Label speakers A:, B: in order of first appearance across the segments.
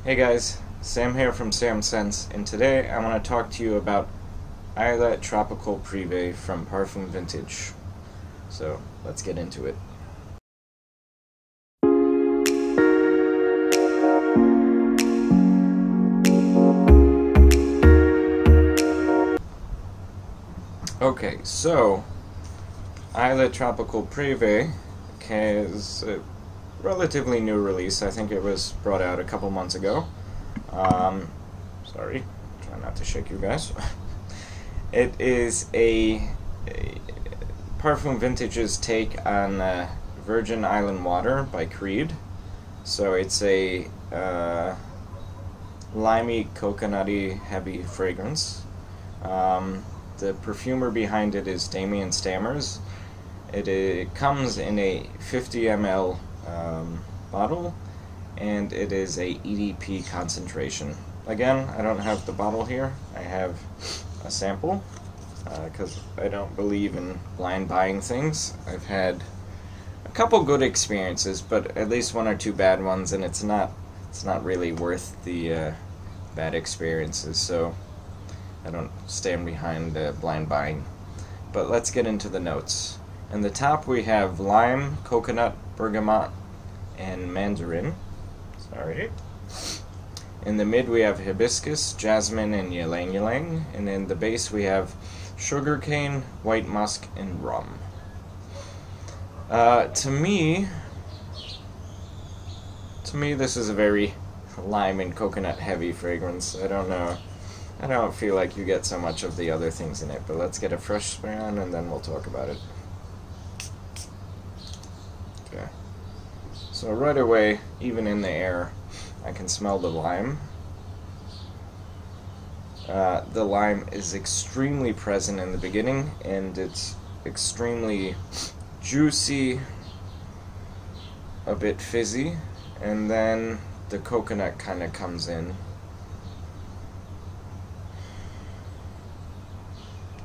A: Hey guys, Sam here from Sam Sense, and today I want to talk to you about Isla Tropical Prive from Parfum Vintage. So, let's get into it. Okay, so Isla Tropical Prive is a relatively new release. I think it was brought out a couple months ago. Sorry, try not to shake you guys. It is a Parfum Vintage's take on Virgin Island Water by Creed. So it's a limey, coconutty, heavy fragrance. The perfumer behind it is Damien Stammers. It comes in a 50 ml bottle, and it is a EDP concentration. Again, I don't have the bottle here. I have a sample because I don't believe in blind buying things. I've had a couple good experiences, but at least one or two bad ones, and it's not really worth the bad experiences. So I don't stand behind blind buying. But let's get into the notes. In the top we have lime, coconut, bergamot, and mandarin. Sorry. In the mid we have hibiscus, jasmine, and ylang ylang. And in the base we have sugarcane, white musk, and rum. To me this is a very lime and coconut heavy fragrance. I don't feel like you get so much of the other things in it, but let's get a fresh spray on and then we'll talk about it. Okay. So right away, even in the air, I can smell the lime. The lime is extremely present in the beginning, and it's extremely juicy, a bit fizzy, and then the coconut kind of comes in.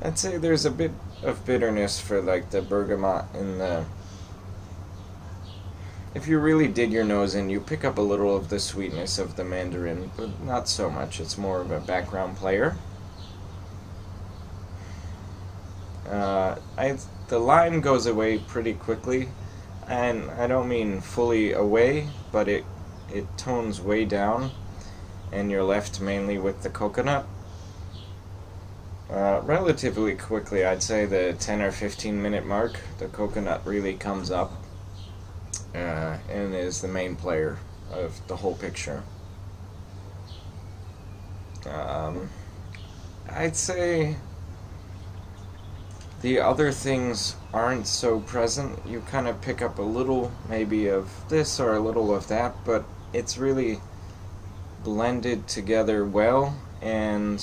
A: I'd say there's a bit of bitterness for like the bergamot and the... If you really dig your nose in, you pick up a little of the sweetness of the mandarin, but not so much. It's more of a background player. The lime goes away pretty quickly, and I don't mean fully away, but it tones way down, and you're left mainly with the coconut. Relatively quickly, I'd say the 10 or 15 minute mark, the coconut really comes up and is the main player of the whole picture. I'd say the other things aren't so present. You kind of pick up a little maybe of this or a little of that, but it's really blended together well, and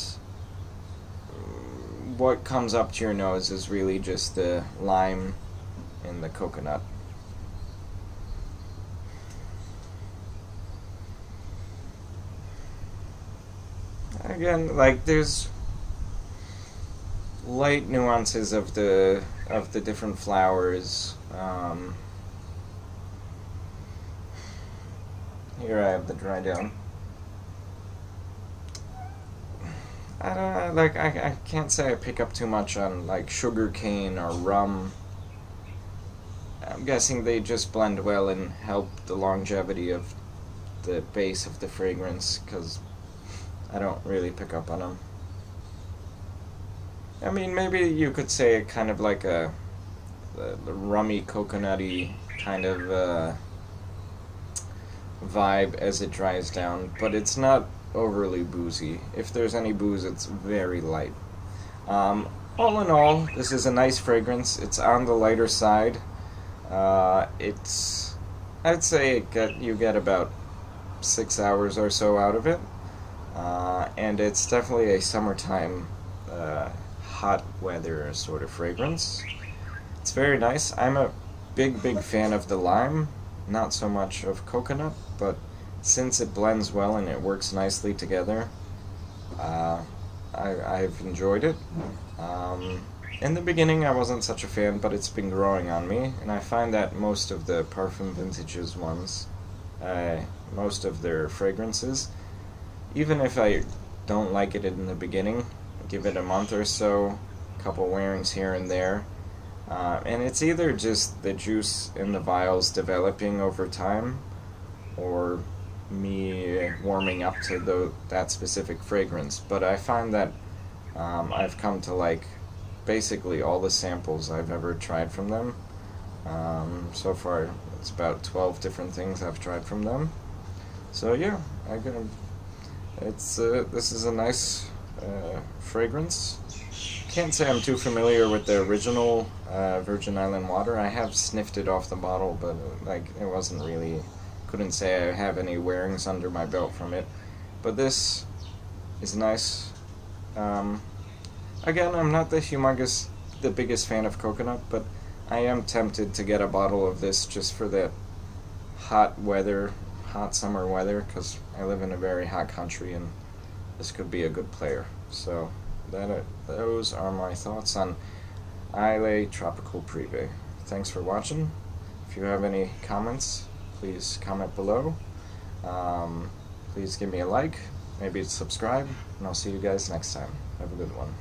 A: what comes up to your nose is really just the lime and the coconut. Again, like there's light nuances of the different flowers. Here I have the dry down. I don't know, like I can't say I pick up too much on like sugarcane or rum. I'm guessing they just blend well and help the longevity of the base of the fragrance, because I don't really pick up on them. I mean, maybe you could say kind of like the rummy, coconutty kind of vibe as it dries down, but it's not overly boozy. If there's any booze, it's very light. All in all, this is a nice fragrance. It's on the lighter side. I'd say you get about 6 hours or so out of it. And it's definitely a summertime hot weather sort of fragrance. It's very nice. I'm a big fan of the lime, not so much of coconut, but since it blends well and it works nicely together, I've enjoyed it. In the beginning I wasn't such a fan, but it's been growing on me, and I find that most of the Parfum Vintages ones, most of their fragrances, even if I don't like it in the beginning, give it a month or so, a couple wearings here and there, and it's either just the juice in the vials developing over time, or me warming up to that specific fragrance. But I find that I've come to like basically all the samples I've ever tried from them. So far, it's about 12 different things I've tried from them. So yeah, this is a nice fragrance. Can't say I'm too familiar with the original Virgin Island water. I have sniffed it off the bottle, but like it wasn't really. Couldn't say I have any wearings under my belt from it. But this is nice. Again, I'm not the biggest fan of coconut, but I am tempted to get a bottle of this just for the hot summer weather, because I live in a very hot country and this could be a good player. So those are my thoughts on Isla Tropical Prive. Thanks for watching. If you have any comments, please comment below. Please give me a like, maybe subscribe, and I'll see you guys next time. Have a good one.